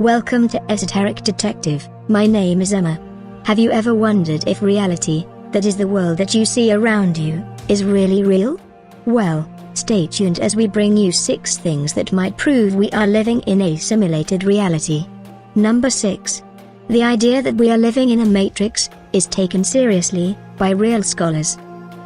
Welcome to Esoteric Detective. My name is Emma. Have you ever wondered if reality, that is the world that you see around you, is really real? Well, stay tuned as we bring you 6 things that might prove we are living in a simulated reality. Number 6. The idea that we are living in a matrix is taken seriously by real scholars.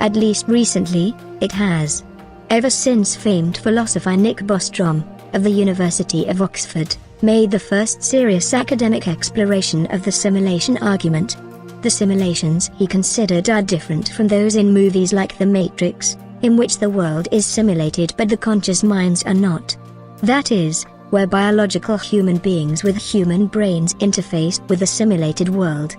At least recently, it has. Ever since famed philosopher Nick Bostrom, of the University of Oxford, made the first serious academic exploration of the simulation argument. The simulations he considered are different from those in movies like The Matrix, in which the world is simulated but the conscious minds are not. That is, where biological human beings with human brains interface with the simulated world.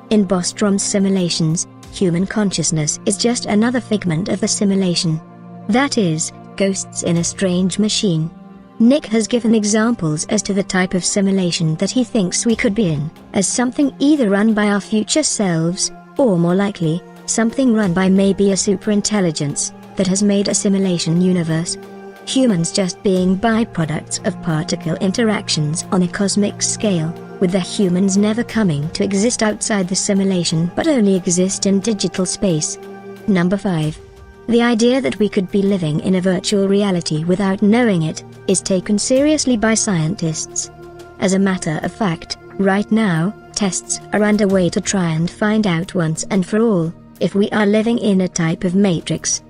In Bostrom's simulations, human consciousness is just another figment of the simulation. That is, ghosts in a strange machine. Nick has given examples as to the type of simulation that he thinks we could be in, as something either run by our future selves, or more likely, something run by maybe a superintelligence that has made a simulation universe. Humans just being byproducts of particle interactions on a cosmic scale, with the humans never coming to exist outside the simulation but only exist in digital space. Number 5. The idea that we could be living in a virtual reality without knowing it is taken seriously by scientists. As a matter of fact, right now, tests are underway to try and find out once and for all if we are living in a type of matrix.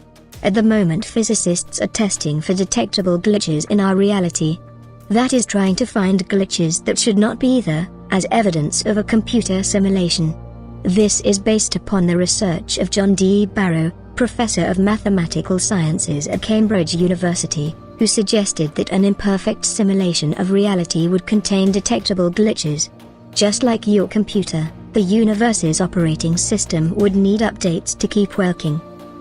At the moment, physicists are testing for detectable glitches in our reality. That is, trying to find glitches that should not be there, as evidence of a computer simulation. This is based upon the research of John D. Barrow, Professor of Mathematical Sciences at Cambridge University, who suggested that an imperfect simulation of reality would contain detectable glitches. Just like your computer, the universe's operating system would need updates to keep working.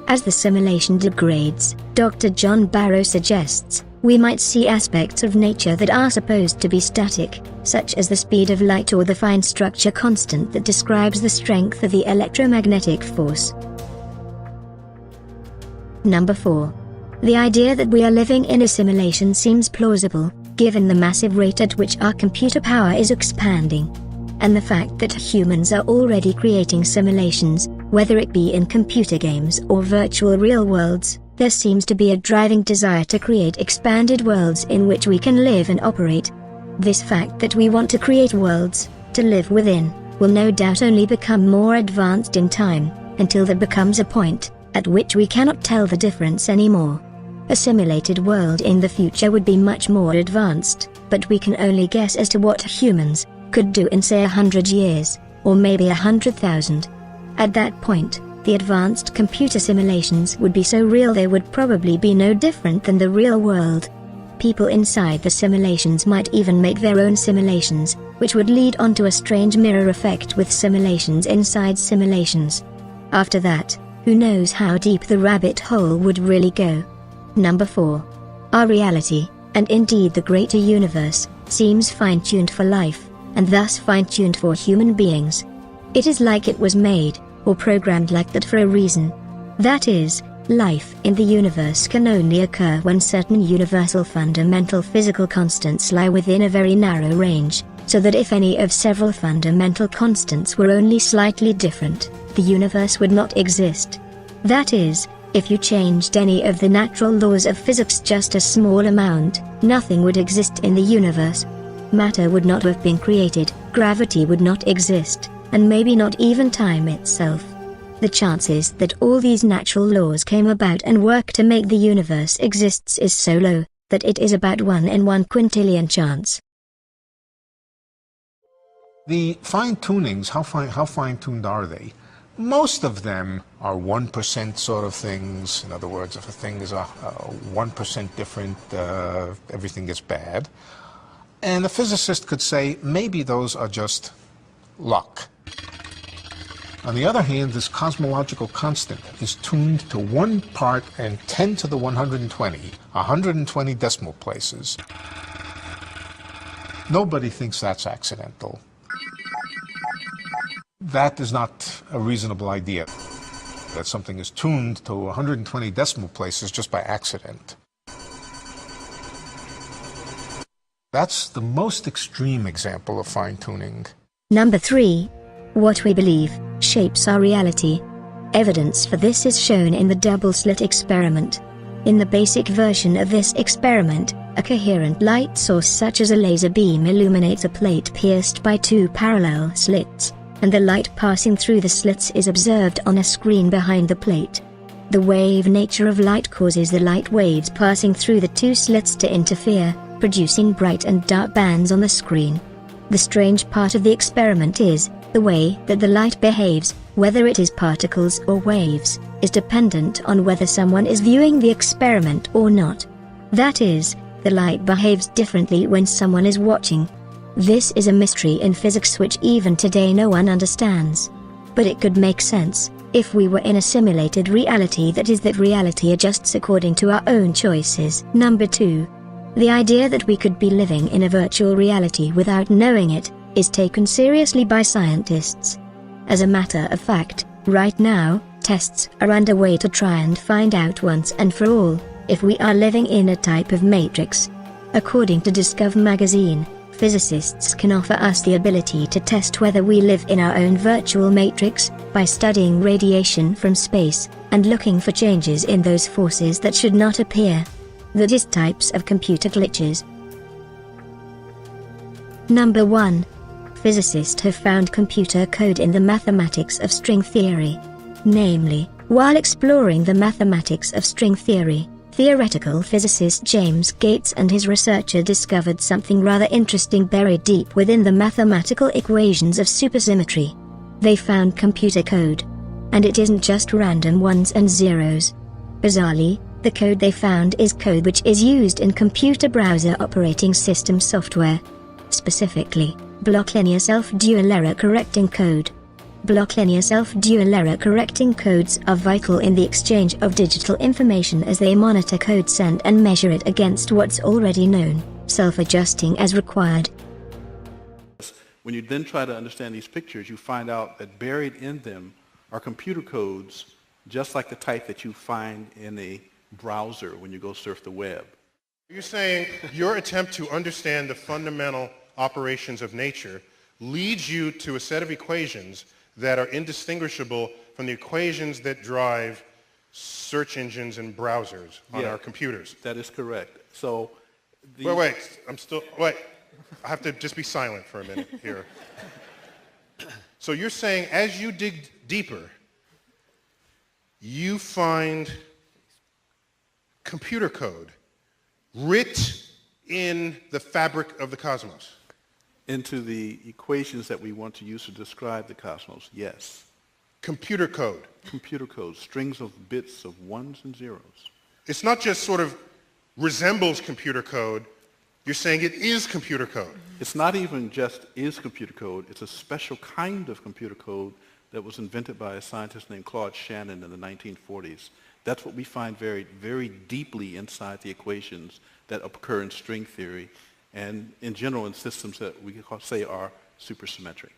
As the simulation degrades, Dr. John Barrow suggests, we might see aspects of nature that are supposed to be static, such as the speed of light or the fine structure constant that describes the strength of the electromagnetic force. Number 4. The idea that we are living in a simulation seems plausible, given the massive rate at which our computer power is expanding. And the fact that humans are already creating simulations, whether it be in computer games or virtual real worlds, there seems to be a driving desire to create expanded worlds in which we can live and operate. This fact that we want to create worlds to live within will no doubt only become more advanced in time, until there becomes a point at which we cannot tell the difference anymore. A simulated world in the future would be much more advanced, but we can only guess as to what humans could do in say 100 years, or maybe 100,000. At that point, the advanced computer simulations would be so real they would probably be no different than the real world. People inside the simulations might even make their own simulations, which would lead on to a strange mirror effect with simulations inside simulations. After that, who knows how deep the rabbit hole would really go. Number 4. Our reality, and indeed the greater universe, seems fine-tuned for life, and thus fine-tuned for human beings. It is like it was made, or programmed like that for a reason. That is, life in the universe can only occur when certain universal fundamental physical constants lie within a very narrow range, so that if any of several fundamental constants were only slightly different, the universe would not exist. That is, if you changed any of the natural laws of physics just a small amount, nothing would exist in the universe. Matter would not have been created, gravity would not exist, and maybe not even time itself. The chances that all these natural laws came about and work to make the universe exists is so low, that it is about 1 in 1 quintillion chance. The fine-tunings, how fine-tuned are they? Most of them are 1% sort of things. In other words, if a thing is 1% different, everything gets bad. And a physicist could say, maybe those are just luck. On the other hand, this cosmological constant is tuned to 1 part and 10 to the 120 decimal places. Nobody thinks that's accidental. That is not a reasonable idea, that something is tuned to 120 decimal places just by accident. That's the most extreme example of fine-tuning. Number 3. What we believe shapes our reality. Evidence for this is shown in the double-slit experiment. In the basic version of this experiment, a coherent light source such as a laser beam illuminates a plate pierced by 2 parallel slits, and the light passing through the slits is observed on a screen behind the plate. The wave nature of light causes the light waves passing through the 2 slits to interfere, producing bright and dark bands on the screen. The strange part of the experiment is, the way that the light behaves, whether it is particles or waves, is dependent on whether someone is viewing the experiment or not. That is, the light behaves differently when someone is watching. This is a mystery in physics which even today no one understands. But it could make sense, if we were in a simulated reality, that is, that reality adjusts according to our own choices. Number 2. The idea that we could be living in a virtual reality without knowing it, is taken seriously by scientists. As a matter of fact, right now, tests are underway to try and find out once and for all, if we are living in a type of matrix. According to Discover magazine, physicists can offer us the ability to test whether we live in our own virtual matrix, by studying radiation from space, and looking for changes in those forces that should not appear. That is, types of computer glitches. Number 1. Physicists have found computer code in the mathematics of string theory. Namely, while exploring the mathematics of string theory, theoretical physicist James Gates and his researcher discovered something rather interesting buried deep within the mathematical equations of supersymmetry. They found computer code. And it isn't just random ones and zeros. Bizarrely, the code they found is code which is used in computer browser operating system software. Specifically, block linear self-dual error correcting code. Block linear self-dual error correcting codes are vital in the exchange of digital information as they monitor code sent and measure it against what's already known, self-adjusting as required. When you then try to understand these pictures, you find out that buried in them are computer codes just like the type that you find in a browser when you go surf the web. You're saying your attempt to understand the fundamental operations of nature leads you to a set of equations that are indistinguishable from the equations that drive search engines and browsers on our computers. That is correct. So, wait, I have to just be silent for a minute here. So you're saying as you dig deeper, you find computer code writ in the fabric of the cosmos. Into the equations that we want to use to describe the cosmos, yes. Computer code. Computer code, strings of bits of ones and zeros. It's not just sort of resembles computer code, you're saying it is computer code. It's not even just is computer code, it's a special kind of computer code that was invented by a scientist named Claude Shannon in the 1940s. That's what we find very, very deeply inside the equations that occur in string theory and in general in systems that we could say are supersymmetric.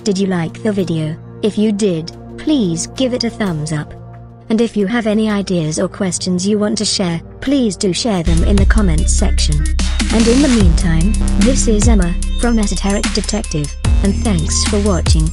Did you like the video? If you did, please give it a thumbs up. And if you have any ideas or questions you want to share, please do share them in the comments section. And in the meantime, this is Emma, from Esoteric Detective, and thanks for watching.